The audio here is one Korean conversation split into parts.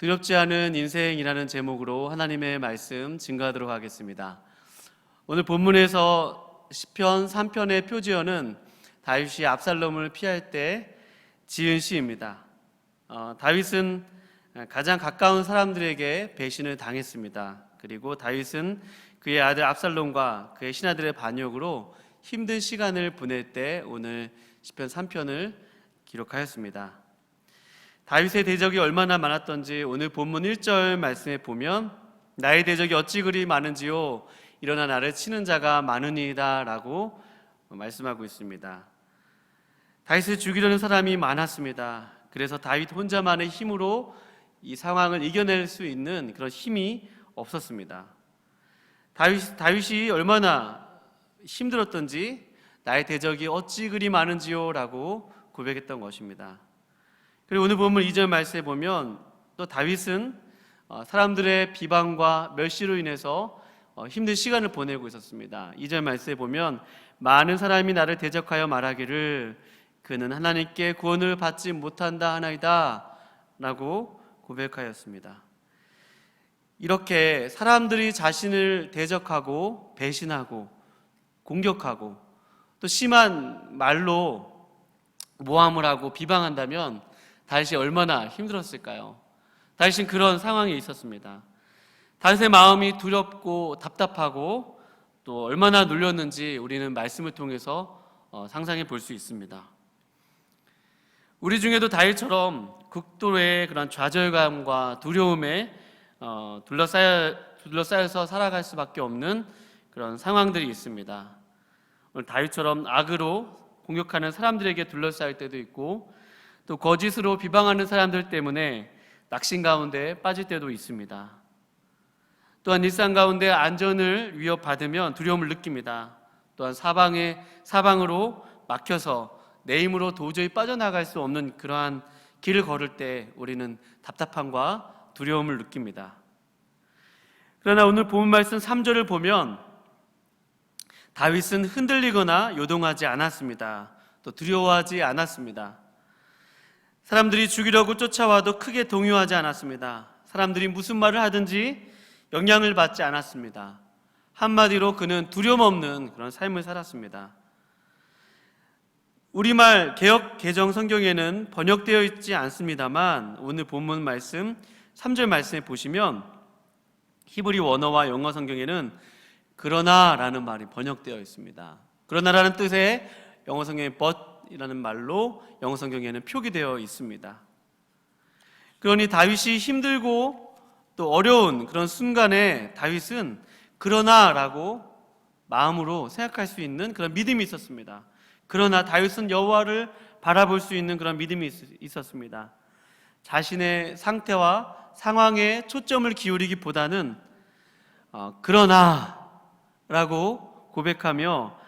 두렵지 않은 인생이라는 제목으로 하나님의 말씀 증거하도록 하겠습니다. 오늘 본문에서 시편 3편의 표지어는 다윗이 압살롬을 피할 때 지은 시입니다. 다윗은 가장 가까운 사람들에게 배신을 당했습니다. 그리고 다윗은 그의 아들 압살롬과 그의 신하들의 반역으로 힘든 시간을 보낼 때 오늘 시편 3편을 기록하였습니다. 다윗의 대적이 얼마나 많았던지 오늘 본문 1절 말씀에 보면 나의 대적이 어찌 그리 많은지요 일어나 나를 치는 자가 많으니이다 라고 말씀하고 있습니다. 다윗을 죽이려는 사람이 많았습니다. 그래서 다윗 혼자만의 힘으로 이 상황을 이겨낼 수 있는 그런 힘이 없었습니다. 다윗이 얼마나 힘들었던지 나의 대적이 어찌 그리 많은지요 라고 고백했던 것입니다. 그리고 오늘 본문 2절 말씀에 보면 또 다윗은 사람들의 비방과 멸시로 인해서 힘든 시간을 보내고 있었습니다. 2절 말씀에 보면 많은 사람이 나를 대적하여 말하기를 그는 하나님께 구원을 받지 못한다 하나이다 라고 고백하였습니다. 이렇게 사람들이 자신을 대적하고 배신하고 공격하고 또 심한 말로 모함을 하고 비방한다면 다윗이 얼마나 힘들었을까요? 다윗은 그런 상황에 있었습니다. 다윗의 마음이 두렵고 답답하고 또 얼마나 눌렸는지 우리는 말씀을 통해서 상상해 볼 수 있습니다. 우리 중에도 다윗처럼 극도의 그런 좌절감과 두려움에 둘러싸여서 살아갈 수밖에 없는 그런 상황들이 있습니다. 오늘 다윗처럼 악으로 공격하는 사람들에게 둘러싸일 때도 있고 또 거짓으로 비방하는 사람들 때문에 낙심 가운데 빠질 때도 있습니다. 또한 일상 가운데 안전을 위협받으면 두려움을 느낍니다. 또한 사방으로 막혀서 내 힘으로 도저히 빠져나갈 수 없는 그러한 길을 걸을 때 우리는 답답함과 두려움을 느낍니다. 그러나 오늘 본문 말씀 3절을 보면 다윗은 흔들리거나 요동하지 않았습니다. 또 두려워하지 않았습니다. 사람들이 죽이려고 쫓아와도 크게 동요하지 않았습니다. 사람들이 무슨 말을 하든지 영향을 받지 않았습니다. 한마디로 그는 두려움 없는 그런 삶을 살았습니다. 우리말 개역 개정 성경에는 번역되어 있지 않습니다만 오늘 본문 말씀 3절 말씀에 보시면 히브리 원어와 영어 성경에는 그러나라는 말이 번역되어 있습니다. 그러나라는 뜻의 영어 성경에 but이라는 말로 영어 성경에는 표기되어 있습니다. 그러니 다윗이 힘들고 또 어려운 그런 순간에 다윗은 그러나라고 마음으로 생각할 수 있는 그런 믿음이 있었습니다. 그러나 다윗은 여호와를 바라볼 수 있는 그런 믿음이 있었습니다. 자신의 상태와 상황에 초점을 기울이기보다는 그러나라고 고백하며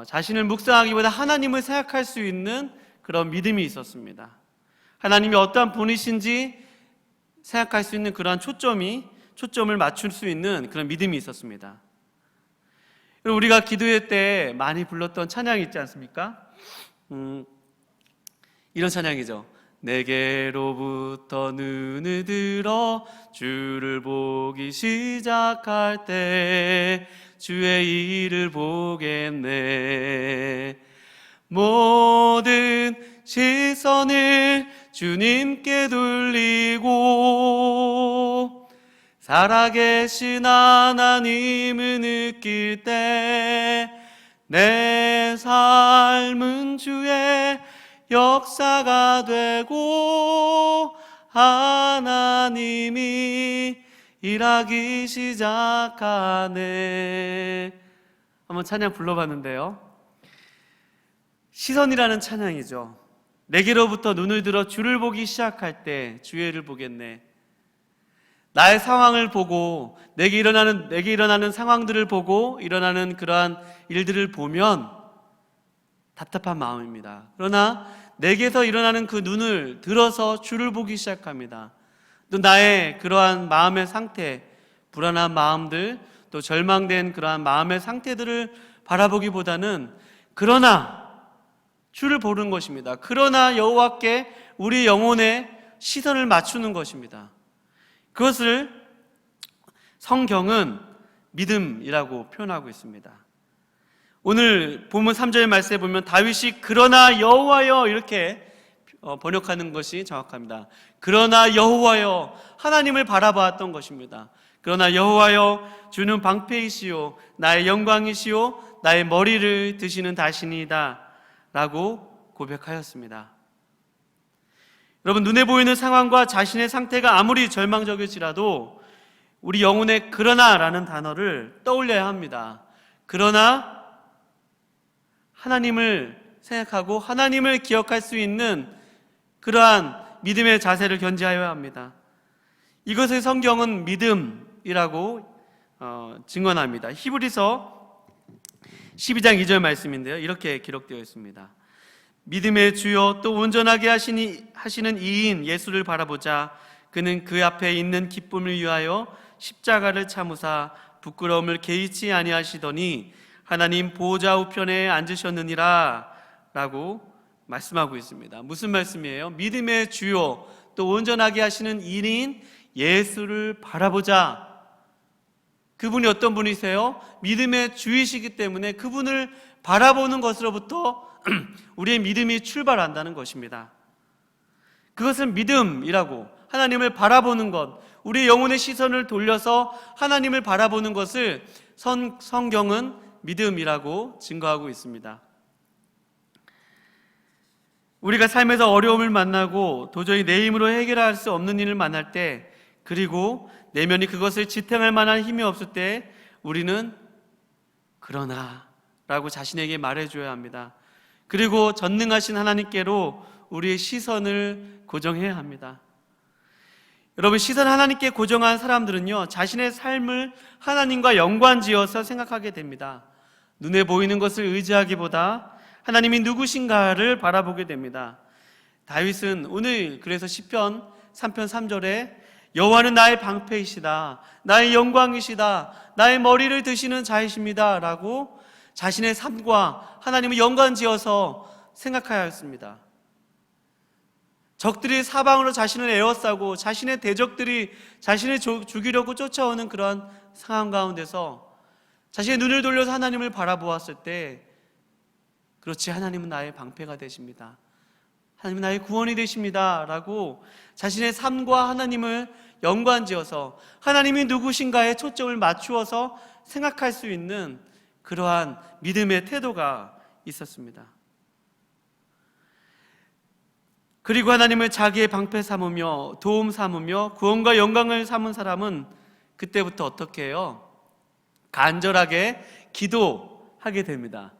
자신을 묵상하기보다 하나님을 생각할 수 있는 그런 믿음이 있었습니다. 하나님이 어떠한 분이신지 생각할 수 있는 그러한 초점을 맞출 수 있는 그런 믿음이 있었습니다. 우리가 기도회 때 많이 불렀던 찬양이 있지 않습니까? 이런 찬양이죠. 내게로부터 눈을 들어 주를 보기 시작할 때 주의 일을 보겠네. 모든 시선을 주님께 돌리고 살아계신 하나님을 느낄 때 내 삶은 주의 역사가 되고 하나님이 일하기 시작하네. 한번 찬양 불러봤는데요. 시선이라는 찬양이죠. 내게로부터 눈을 들어 주를 보기 시작할 때 주의 일을 보겠네. 나의 상황을 보고 내게 일어나는 상황들을 보고 일어나는 그러한 일들을 보면 답답한 마음입니다. 그러나 내게서 일어나는 그 눈을 들어서 주를 보기 시작합니다. 또 나의 그러한 마음의 상태, 불안한 마음들, 또 절망된 그러한 마음의 상태들을 바라보기보다는 그러나 주를 보는 것입니다. 그러나 여호와께 우리 영혼의 시선을 맞추는 것입니다. 그것을 성경은 믿음이라고 표현하고 있습니다. 오늘 본문 3절 말씀에 보면 다윗이 그러나 여호와여 이렇게 번역하는 것이 정확합니다. 그러나 여호와여, 하나님을 바라보았던 것입니다. 그러나 여호와여, 주는 방패이시오 나의 영광이시오 나의 머리를 드시는 다시니이다 라고 고백하였습니다. 여러분, 눈에 보이는 상황과 자신의 상태가 아무리 절망적일지라도 우리 영혼에 그러나라는 단어를 떠올려야 합니다. 그러나 하나님을 생각하고 하나님을 기억할 수 있는 그러한 믿음의 자세를 견지하여야 합니다. 이것을 성경은 믿음이라고 증언합니다. 히브리서 12장 2절 말씀인데요, 이렇게 기록되어 있습니다. 믿음의 주요 또 온전하게 하시는 이인 예수를 바라보자. 그는 그 앞에 있는 기쁨을 위하여 십자가를 참으사 부끄러움을 개의치 아니하시더니 하나님 보좌 우편에 앉으셨느니라 라고 말씀하고 있습니다. 무슨 말씀이에요? 믿음의 주요 또 온전하게 하시는 이인 예수를 바라보자. 그분이 어떤 분이세요? 믿음의 주이시기 때문에 그분을 바라보는 것으로부터 우리의 믿음이 출발한다는 것입니다. 그것은 믿음이라고, 하나님을 바라보는 것, 우리의 영혼의 시선을 돌려서 하나님을 바라보는 것을 성경은 믿음이라고 증거하고 있습니다. 우리가 삶에서 어려움을 만나고 도저히 내 힘으로 해결할 수 없는 일을 만날 때, 그리고 내면이 그것을 지탱할 만한 힘이 없을 때 우리는 그러나 라고 자신에게 말해줘야 합니다. 그리고 전능하신 하나님께로 우리의 시선을 고정해야 합니다. 여러분, 시선 하나님께 고정한 사람들은요, 자신의 삶을 하나님과 연관지어서 생각하게 됩니다. 눈에 보이는 것을 의지하기보다 하나님이 누구신가를 바라보게 됩니다. 다윗은 오늘 그래서 시편 3편 3절에 여호와는 나의 방패이시다, 나의 영광이시다, 나의 머리를 드시는 자이십니다 라고 자신의 삶과 하나님을 연관지어서 생각하였습니다. 적들이 사방으로 자신을 에워싸고 자신의 대적들이 자신을 죽이려고 쫓아오는 그런 상황 가운데서 자신의 눈을 돌려서 하나님을 바라보았을 때, 그렇지, 하나님은 나의 방패가 되십니다, 하나님은 나의 구원이 되십니다 라고 자신의 삶과 하나님을 연관지어서 하나님이 누구신가에 초점을 맞추어서 생각할 수 있는 그러한 믿음의 태도가 있었습니다. 그리고 하나님을 자기의 방패 삼으며 도움 삼으며 구원과 영광을 삼은 사람은 그때부터 어떻게 해요? 간절하게 기도하게 됩니다.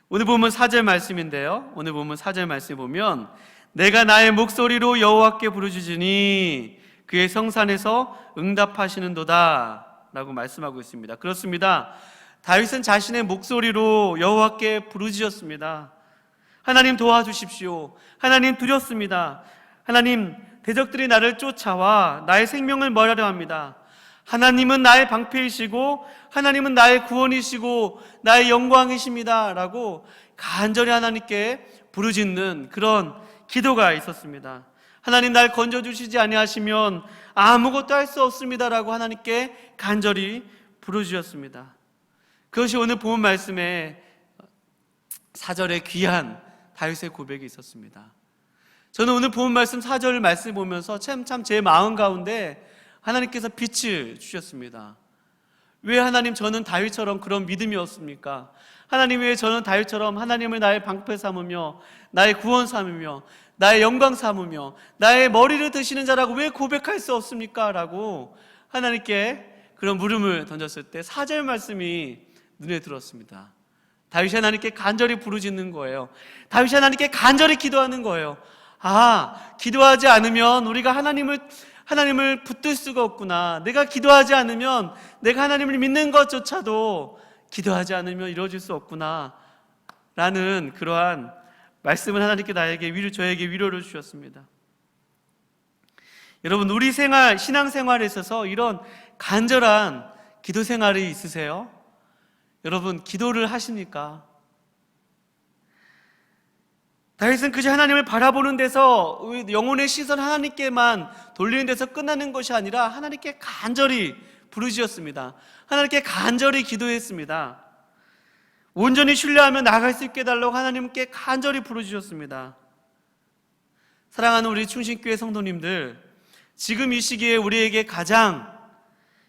오늘 보면 4절 말씀인데요, 오늘 보면 4절 말씀에 보면 내가 나의 목소리로 여호와께 부르짖으니 그의 성산에서 응답하시는도다 라고 말씀하고 있습니다. 그렇습니다. 다윗은 자신의 목소리로 여호와께 부르짖었습니다. 하나님 도와주십시오, 하나님 두렵습니다, 하나님 대적들이 나를 쫓아와 나의 생명을 멀하려 합니다, 하나님은 나의 방패이시고 하나님은 나의 구원이시고 나의 영광이십니다 라고 간절히 하나님께 부르짖는 그런 기도가 있었습니다. 하나님 날 건져주시지 아니하시면 아무것도 할 수 없습니다 라고 하나님께 간절히 부르짖었습니다. 그것이 오늘 본 말씀에 4절에 귀한 다윗의 고백이 있었습니다. 저는 오늘 본 말씀 4절 말씀 보면서 참 제 마음 가운데 하나님께서 빛을 주셨습니다. 왜 하나님, 저는 다윗처럼 그런 믿음이 없습니까? 하나님, 왜 저는 다윗처럼 하나님을 나의 방패 삼으며 나의 구원 삼으며 나의 영광 삼으며 나의 머리를 드시는 자라고 왜 고백할 수 없습니까? 라고 하나님께 그런 물음을 던졌을 때 4절 말씀이 눈에 들었습니다. 다윗이 하나님께 간절히 부르짖는 거예요. 다윗이 하나님께 간절히 기도하는 거예요. 기도하지 않으면 우리가 하나님을 붙들 수가 없구나, 내가 기도하지 않으면, 내가 하나님을 믿는 것조차도 기도하지 않으면 이루어질 수 없구나 라는 그러한 말씀을 하나님께 저에게 위로를 주셨습니다. 여러분, 우리 신앙생활에 있어서 이런 간절한 기도 생활이 있으세요? 여러분, 기도를 하십니까? 다윗은 그저 하나님을 바라보는 데서 영혼의 시선 하나님께만 돌리는 데서 끝나는 것이 아니라 하나님께 간절히 부르짖었습니다. 하나님께 간절히 기도했습니다. 온전히 신뢰하며 나아갈 수 있게 해달라고 하나님께 간절히 부르짖었습니다. 사랑하는 우리 충신교회 성도님들, 지금 이 시기에 우리에게 가장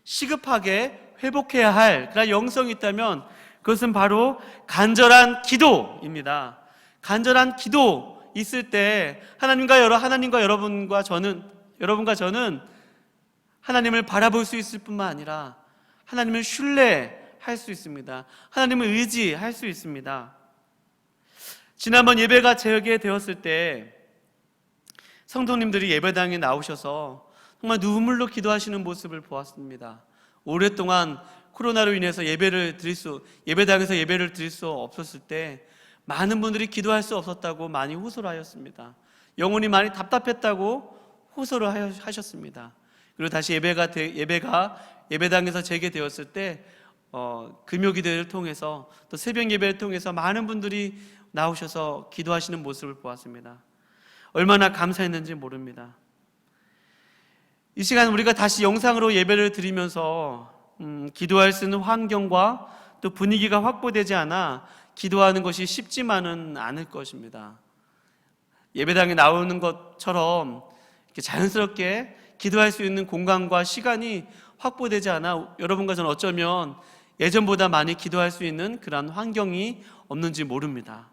시급하게 회복해야 할 그런 영성이 있다면 그것은 바로 간절한 기도입니다. 간절한 기도 있을 때 하나님과 여러분과 저는 하나님을 바라볼 수 있을 뿐만 아니라 하나님을 신뢰할 수 있습니다. 하나님을 의지할 수 있습니다. 지난번 예배가 재개되었을 때 성도님들이 예배당에 나오셔서 정말 눈물로 기도하시는 모습을 보았습니다. 오랫동안 코로나로 인해서 예배당에서 예배를 드릴 수 없었을 때 많은 분들이 기도할 수 없었다고 많이 호소를 하였습니다. 영혼이 많이 답답했다고 호소를 하셨습니다. 그리고 다시 예배가 예배당에서 재개되었을 때 금요 기도를 통해서 또 새벽 예배를 통해서 많은 분들이 나오셔서 기도하시는 모습을 보았습니다. 얼마나 감사했는지 모릅니다. 이 시간 우리가 다시 영상으로 예배를 드리면서 기도할 수 있는 환경과 또 분위기가 확보되지 않아 기도하는 것이 쉽지만은 않을 것입니다. 예배당에 나오는 것처럼 이렇게 자연스럽게 기도할 수 있는 공간과 시간이 확보되지 않아 여러분과 저는 어쩌면 예전보다 많이 기도할 수 있는 그런 환경이 없는지 모릅니다.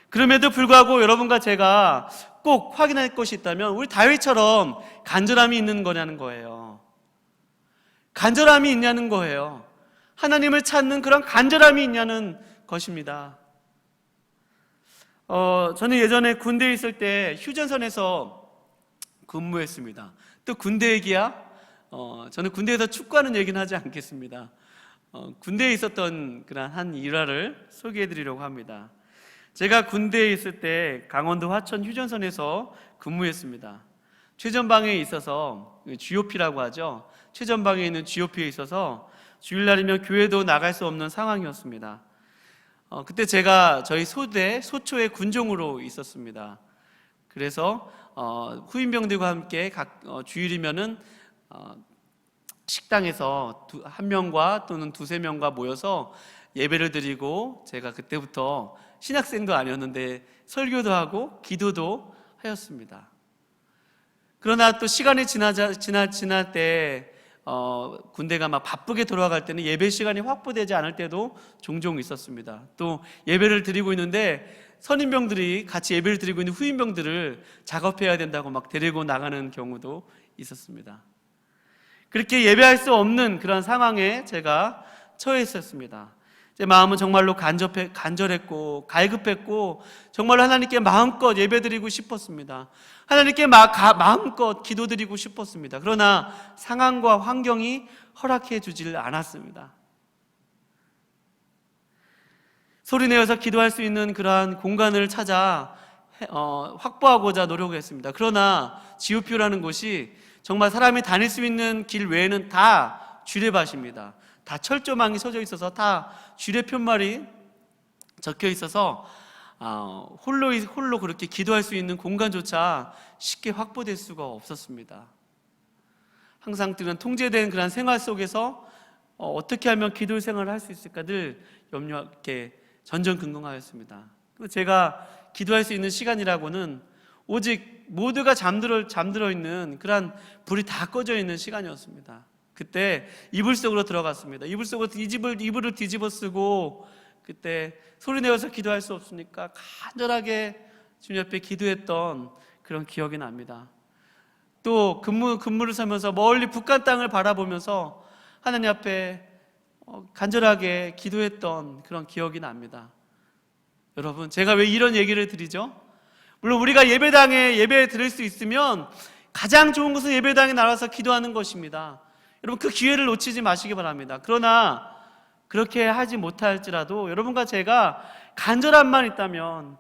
그럼에도 불구하고 여러분과 제가 꼭 확인할 것이 있다면 우리 다윗처럼 간절함이 있는 거냐는 거예요. 간절함이 있냐는 거예요. 하나님을 찾는 그런 간절함이 있냐는 것입니다. 저는 예전에 군대에 있을 때 휴전선에서 근무했습니다. 또 군대 얘기야? 저는 군대에서 축구하는 얘기는 하지 않겠습니다. 군대에 있었던 그런 한 일화를 소개해 드리려고 합니다. 제가 군대에 있을 때 강원도 화천 휴전선에서 근무했습니다. 최전방에 있어서 GOP라고 하죠. 최전방에 있는 GOP에 있어서 주일날이면 교회도 나갈 수 없는 상황이었습니다. 그때 제가 저희 소초의 군종으로 있었습니다. 그래서 후임병들과 함께 주일이면은 식당에서 한 명과 또는 두세 명과 모여서 예배를 드리고 제가 그때부터 신학생도 아니었는데 설교도 하고 기도도 하였습니다. 그러나 또 시간이 지날 때 군대가 막 바쁘게 돌아갈 때는 예배 시간이 확보되지 않을 때도 종종 있었습니다. 또 예배를 드리고 있는데 선임병들이 같이 예배를 드리고 있는 후임병들을 작업해야 된다고 막 데리고 나가는 경우도 있었습니다. 그렇게 예배할 수 없는 그런 상황에 제가 처했었습니다. 제 마음은 정말로 간절했고 갈급했고 정말로 하나님께 마음껏 예배드리고 싶었습니다. 하나님께 마음껏 기도드리고 싶었습니다. 그러나 상황과 환경이 허락해 주질 않았습니다. 소리내어서 기도할 수 있는 그러한 공간을 찾아 확보하고자 노력했습니다. 그러나 GOP라는 곳이 정말 사람이 다닐 수 있는 길 외에는 다 주례밭입니다. 다 철조망이 서져 있어서 다 주례푯말이 적혀 있어서 홀로 그렇게 기도할 수 있는 공간조차 쉽게 확보될 수가 없었습니다. 항상 그런 통제된 그런 생활 속에서 어떻게 하면 기도 생활을 할 수 있을까 늘 이렇게 전전긍긍하였습니다. 제가 기도할 수 있는 시간이라고는 오직 모두가 잠들어 있는 그런 불이 다 꺼져 있는 시간이었습니다. 그때 이불 속으로 들어갔습니다. 이불 속으로 이불을 뒤집어 쓰고 그때 소리내어서 기도할 수 없으니까 간절하게 주님 옆에 기도했던 그런 기억이 납니다. 또 근무를 서면서 멀리 북한 땅을 바라보면서 하나님 앞에 간절하게 기도했던 그런 기억이 납니다. 여러분, 제가 왜 이런 얘기를 드리죠? 물론 우리가 예배당에 예배 드릴 수 있으면 가장 좋은 것은 예배당에 나와서 기도하는 것입니다. 여러분, 그 기회를 놓치지 마시기 바랍니다. 그러나 그렇게 하지 못할지라도 여러분과 제가 간절함만 있다면,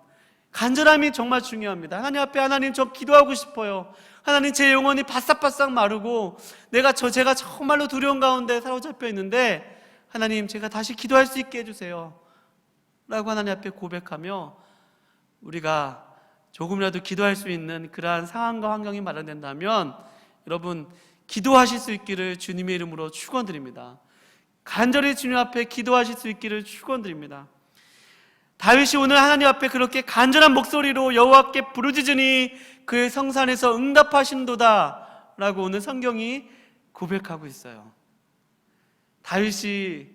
간절함이 정말 중요합니다. 하나님 앞에 하나님, 저 기도하고 싶어요. 하나님, 제 영혼이 바싹바싹 마르고 제가 정말로 두려운 가운데 사로잡혀 있는데 하나님, 제가 다시 기도할 수 있게 해주세요 라고 하나님 앞에 고백하며 우리가 조금이라도 기도할 수 있는 그러한 상황과 환경이 마련된다면 여러분 기도하실 수 있기를 주님의 이름으로 축원드립니다. 간절히 주님 앞에 기도하실 수 있기를 축원드립니다. 다윗이 오늘 하나님 앞에 그렇게 간절한 목소리로 여호와께 부르짖으니 그의 성산에서 응답하신도다 라고 오늘 성경이 고백하고 있어요. 다윗이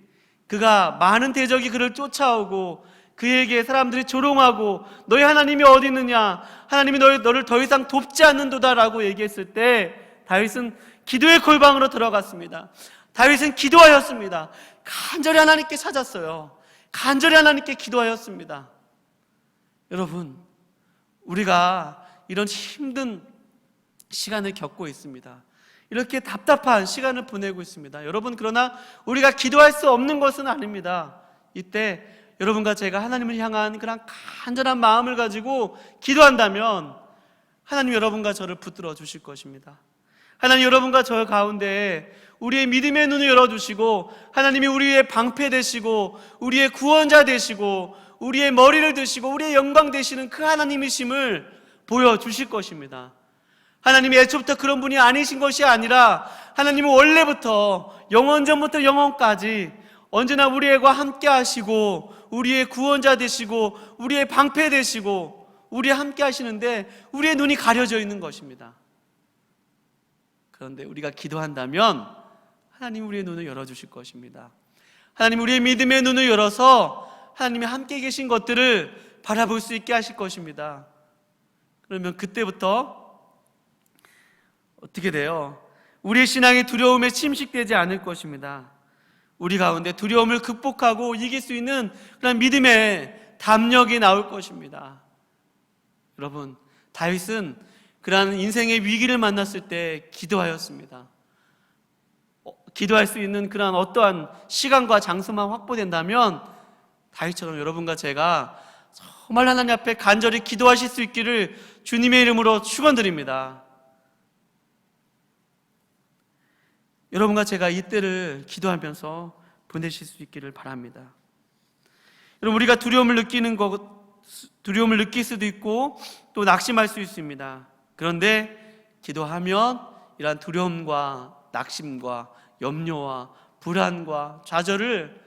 그가 많은 대적이 그를 쫓아오고 그에게 사람들이 조롱하고 너희 하나님이 어디 있느냐, 하나님이 너를 더 이상 돕지 않는도다 라고 얘기했을 때 다윗은 기도의 골방으로 들어갔습니다. 다윗은 기도하였습니다. 간절히 하나님께 찾았어요. 간절히 하나님께 기도하였습니다. 여러분, 우리가 이런 힘든 시간을 겪고 있습니다. 이렇게 답답한 시간을 보내고 있습니다. 여러분, 그러나 우리가 기도할 수 없는 것은 아닙니다. 이때 여러분과 제가 하나님을 향한 그런 간절한 마음을 가지고 기도한다면 하나님 여러분과 저를 붙들어 주실 것입니다. 하나님 여러분과 저 가운데 우리의 믿음의 눈을 열어주시고 하나님이 우리의 방패 되시고 우리의 구원자 되시고 우리의 머리를 드시고 우리의 영광 되시는 그 하나님이심을 보여주실 것입니다. 하나님이 애초부터 그런 분이 아니신 것이 아니라 하나님은 원래부터 영원전부터 영원까지 언제나 우리와 함께 하시고 우리의 구원자 되시고 우리의 방패 되시고 우리와 함께 하시는데 우리의 눈이 가려져 있는 것입니다. 그런데 우리가 기도한다면 하나님 우리의 눈을 열어주실 것입니다. 하나님 우리의 믿음의 눈을 열어서 하나님이 함께 계신 것들을 바라볼 수 있게 하실 것입니다. 그러면 그때부터 어떻게 돼요? 우리의 신앙이 두려움에 침식되지 않을 것입니다. 우리 가운데 두려움을 극복하고 이길 수 있는 그런 믿음의 담력이 나올 것입니다. 여러분, 다윗은 그러한 인생의 위기를 만났을 때 기도하였습니다. 기도할 수 있는 그러한 어떠한 시간과 장소만 확보된다면 다윗처럼 여러분과 제가 정말 하나님 앞에 간절히 기도하실 수 있기를 주님의 이름으로 축원드립니다. 여러분과 제가 이때를 기도하면서 보내실 수 있기를 바랍니다. 여러분, 우리가 두려움을 느낄 수도 있고 또 낙심할 수 있습니다. 그런데 기도하면 이러한 두려움과 낙심과 염려와 불안과 좌절을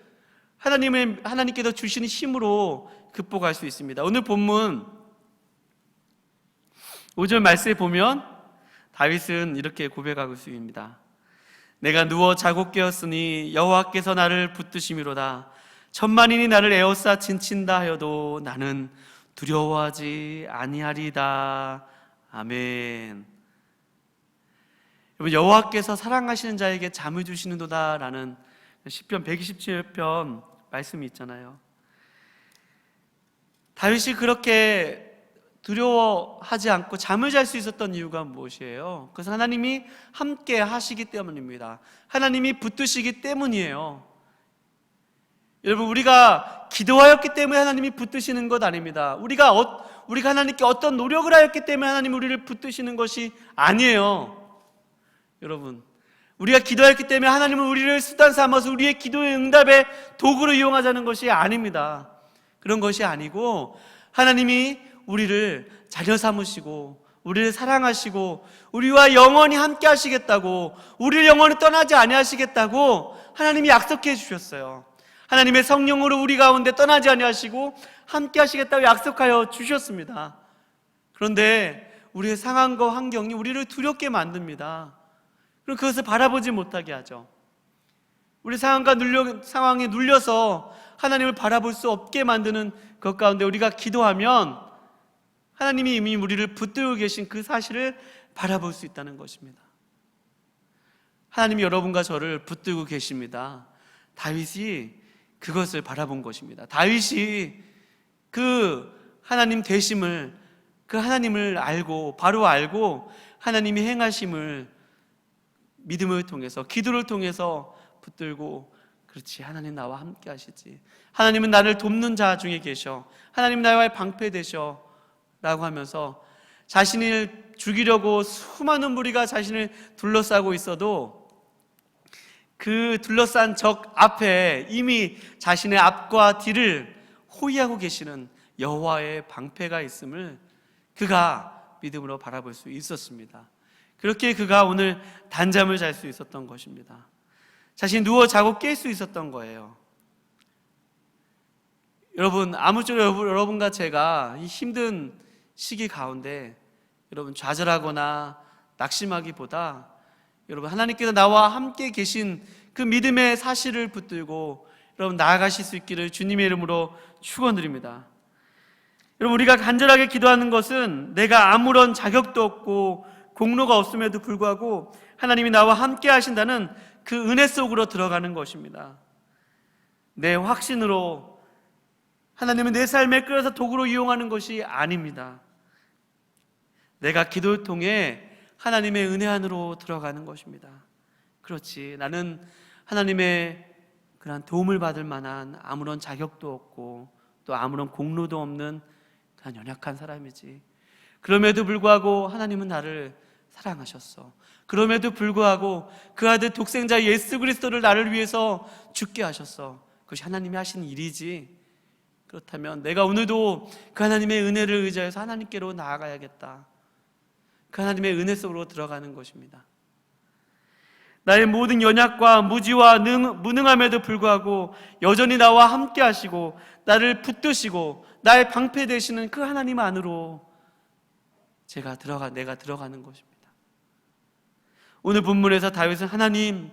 하나님께서 주시는 힘으로 극복할 수 있습니다. 오늘 본문 5절 말씀에 보면 다윗은 이렇게 고백하고 있습니다. 내가 누워 자고 깨었으니 여호와께서 나를 붙드심이로다. 천만인이 나를 에워싸 진친다 하여도 나는 두려워하지 아니하리다. 아멘. 여러분, 여호와께서 사랑하시는 자에게 잠을 주시는도다 라는 시편 127편 말씀이 있잖아요. 다윗이 그렇게 두려워하지 않고 잠을 잘 수 있었던 이유가 무엇이에요? 그것은 하나님이 함께 하시기 때문입니다. 하나님이 붙드시기 때문이에요. 여러분, 우리가 기도하였기 때문에 하나님이 붙드시는 것 아닙니다. 우리가 하나님께 어떤 노력을 하였기 때문에 하나님이 우리를 붙드시는 것이 아니에요. 여러분, 우리가 기도했기 때문에 하나님은 우리를 수단 삼아서 우리의 기도의 응답의 도구로 이용하자는 것이 아닙니다. 그런 것이 아니고 하나님이 우리를 자녀 삼으시고 우리를 사랑하시고 우리와 영원히 함께 하시겠다고, 우리를 영원히 떠나지 아니하시겠다고 하나님이 약속해 주셨어요. 하나님의 성령으로 우리 가운데 떠나지 아니하시고 함께 하시겠다고 약속하여 주셨습니다. 그런데 우리의 상황과 환경이 우리를 두렵게 만듭니다. 그럼 그것을 바라보지 못하게 하죠. 우리 상황에 눌려서 하나님을 바라볼 수 없게 만드는 것 가운데 우리가 기도하면 하나님이 이미 우리를 붙들고 계신 그 사실을 바라볼 수 있다는 것입니다. 하나님이 여러분과 저를 붙들고 계십니다. 다윗이 그것을 바라본 것입니다. 다윗이 그 하나님 되심을, 그 하나님을 알고 바로 알고 하나님이 행하심을 믿음을 통해서, 기도를 통해서 붙들고, 그렇지, 하나님 나와 함께 하시지, 하나님은 나를 돕는 자 중에 계셔, 하나님 나와의 방패 되셔 라고 하면서 자신을 죽이려고 수많은 무리가 자신을 둘러싸고 있어도 그 둘러싼 적 앞에 이미 자신의 앞과 뒤를 호위하고 계시는 여호와의 방패가 있음을 그가 믿음으로 바라볼 수 있었습니다. 그렇게 그가 오늘 단잠을 잘 수 있었던 것입니다. 자신이 누워 자고 깰 수 있었던 거예요. 여러분, 아무쪼록 여러분과 제가 이 힘든 시기 가운데 여러분 좌절하거나 낙심하기보다 여러분 하나님께서 나와 함께 계신 그 믿음의 사실을 붙들고 여러분 나아가실 수 있기를 주님의 이름으로 축원드립니다. 여러분, 우리가 간절하게 기도하는 것은 내가 아무런 자격도 없고 공로가 없음에도 불구하고 하나님이 나와 함께 하신다는 그 은혜 속으로 들어가는 것입니다. 내 확신으로 하나님은 내 삶에 끌어서 도구로 이용하는 것이 아닙니다. 내가 기도를 통해 하나님의 은혜 안으로 들어가는 것입니다. 그렇지, 나는 하나님의 그런 도움을 받을 만한 아무런 자격도 없고 또 아무런 공로도 없는 그냥 연약한 사람이지. 그럼에도 불구하고 하나님은 나를 사랑하셨어. 그럼에도 불구하고 그 아들 독생자 예수 그리스도를 나를 위해서 죽게 하셨어. 그것이 하나님이 하신 일이지. 그렇다면 내가 오늘도 그 하나님의 은혜를 의지해서 하나님께로 나아가야겠다. 그 하나님의 은혜 속으로 들어가는 것입니다. 나의 모든 연약과 무지와 무능함에도 불구하고 여전히 나와 함께 하시고 나를 붙드시고 나의 방패 되시는 그 하나님 안으로 내가 들어가는 것입니다. 오늘 본문에서 다윗은 하나님,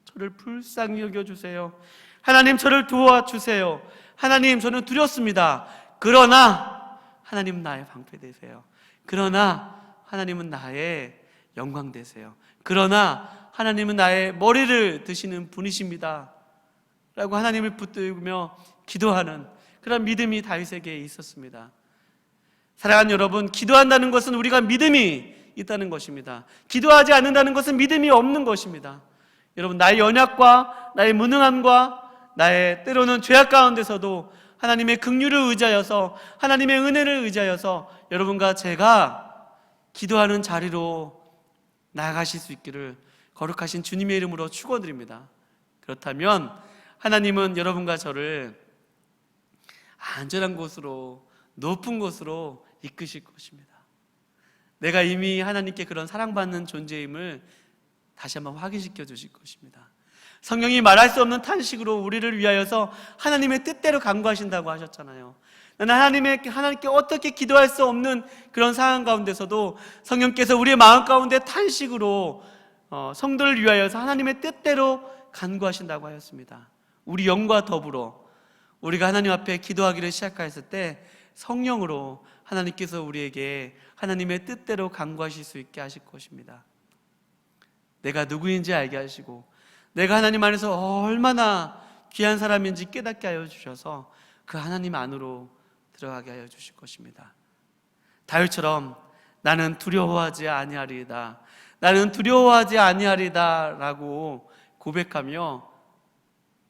저를 불쌍히 여겨주세요. 하나님, 저를 도와주세요. 하나님, 저는 두렵습니다. 그러나 하나님은 나의 방패 되세요. 그러나 하나님은 나의 영광 되세요. 그러나 하나님은 나의 머리를 드시는 분이십니다 라고 하나님을 붙들며 기도하는 그런 믿음이 다윗에게 있었습니다. 사랑하는 여러분, 기도한다는 것은 우리가 믿음이 있다는 것입니다. 기도하지 않는다는 것은 믿음이 없는 것입니다. 여러분, 나의 연약과 나의 무능함과 나의 때로는 죄악 가운데서도 하나님의 긍휼을 의지하여서 하나님의 은혜를 의지하여서 여러분과 제가 기도하는 자리로 나아가실 수 있기를 거룩하신 주님의 이름으로 축원드립니다. 그렇다면 하나님은 여러분과 저를 안전한 곳으로, 높은 곳으로 이끄실 것입니다. 내가 이미 하나님께 그런 사랑받는 존재임을 다시 한번 확인시켜 주실 것입니다. 성령이 말할 수 없는 탄식으로 우리를 위하여서 하나님의 뜻대로 간구하신다고 하셨잖아요. 나는 하나님께 어떻게 기도할 수 없는 그런 상황 가운데서도 성령께서 우리의 마음 가운데 탄식으로 성도를 위하여서 하나님의 뜻대로 간구하신다고 하였습니다. 우리 영과 더불어 우리가 하나님 앞에 기도하기를 시작했을 때 성령으로 하나님께서 우리에게 하나님의 뜻대로 간구하실 수 있게 하실 것입니다. 내가 누구인지 알게 하시고 내가 하나님 안에서 얼마나 귀한 사람인지 깨닫게 하여 주셔서 그 하나님 안으로 들어가게 하여 주실 것입니다. 다윗처럼 나는 두려워하지 아니하리이다, 나는 두려워하지 아니하리이다 라고 고백하며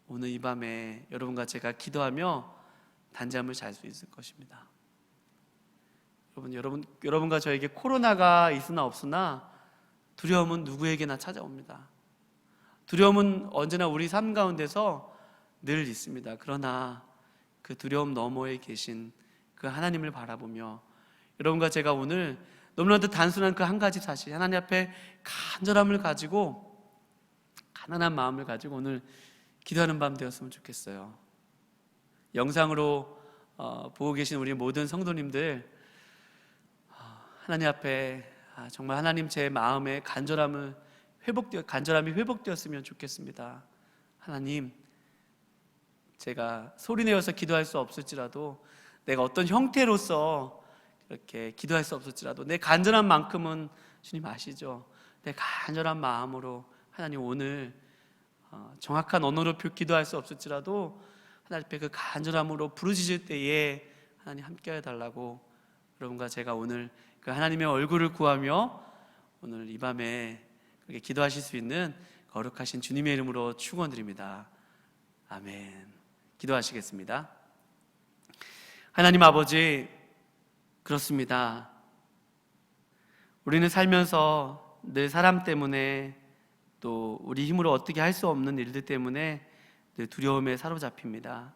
오늘 이 밤에 여러분과 제가 기도하며 단잠을 잘 수 있을 것입니다. 여러분과 저에게 코로나가 있으나 없으나 두려움은 누구에게나 찾아옵니다. 두려움은 언제나 우리 삶 가운데서 늘 있습니다. 그러나 그 두려움 너머에 계신 그 하나님을 바라보며 여러분과 제가 오늘 너무나도 단순한 그 한 가지 사실, 하나님 앞에 간절함을 가지고 가난한 마음을 가지고 오늘 기도하는 밤 되었으면 좋겠어요. 영상으로 보고 계신 우리 모든 성도님들, 하나님 앞에 정말 하나님 제 마음의 간절함이 회복되었으면 좋겠습니다. 하나님, 제가 소리내어서 기도할 수 없을지라도, 내가 어떤 형태로서 이렇게 기도할 수 없을지라도 내 간절한 만큼은 주님 아시죠? 내 간절한 마음으로 하나님 오늘 정확한 언어로 기도할 수 없을지라도 하나님 앞에 그 간절함으로 부르짖을 때에 하나님 함께 해달라고 여러분과 제가 오늘 그 하나님의 얼굴을 구하며 오늘 이 밤에 그렇게 기도하실 수 있는 거룩하신 주님의 이름으로 축원드립니다. 아멘. 기도하시겠습니다. 하나님 아버지, 그렇습니다. 우리는 살면서 늘 사람 때문에 또 우리 힘으로 어떻게 할 수 없는 일들 때문에 늘 두려움에 사로잡힙니다.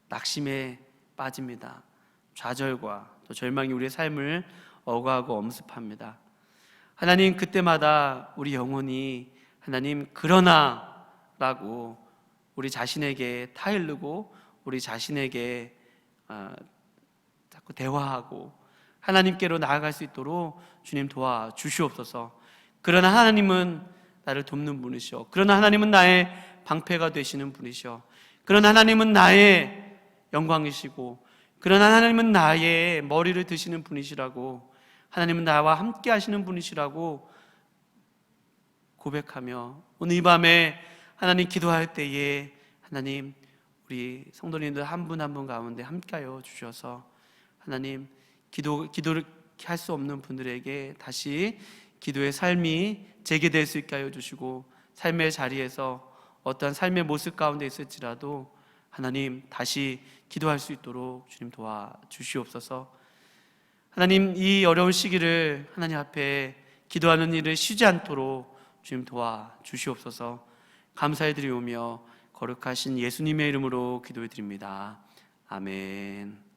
낙심에 빠집니다. 좌절과 또 절망이 우리의 삶을 억압하고 엄습합니다. 하나님, 그때마다 우리 영혼이 하나님 그러나 라고 우리 자신에게 타일르고 우리 자신에게 자꾸 대화하고 하나님께로 나아갈 수 있도록 주님 도와주시옵소서. 그러나 하나님은 나를 돕는 분이시오. 그러나 하나님은 나의 방패가 되시는 분이시오. 그러나 하나님은 나의 영광이시고, 그러나 하나님은 나의 머리를 드시는 분이시라고, 하나님은 나와 함께 하시는 분이시라고 고백하며 오늘 이 밤에 하나님 기도할 때에 하나님 우리 성도님들 한 분 한 분 가운데 함께하여 주셔서 하나님 기도를 할 수 없는 분들에게 다시 기도의 삶이 재개될 수 있게 하여 주시고, 삶의 자리에서 어떠한 삶의 모습 가운데 있을지라도 하나님 다시 기도할 수 있도록 주님 도와주시옵소서. 하나님, 이 어려운 시기를 하나님 앞에 기도하는 일을 쉬지 않도록 주님 도와주시옵소서. 감사해 드리오며 거룩하신 예수님의 이름으로 기도해 드립니다. 아멘.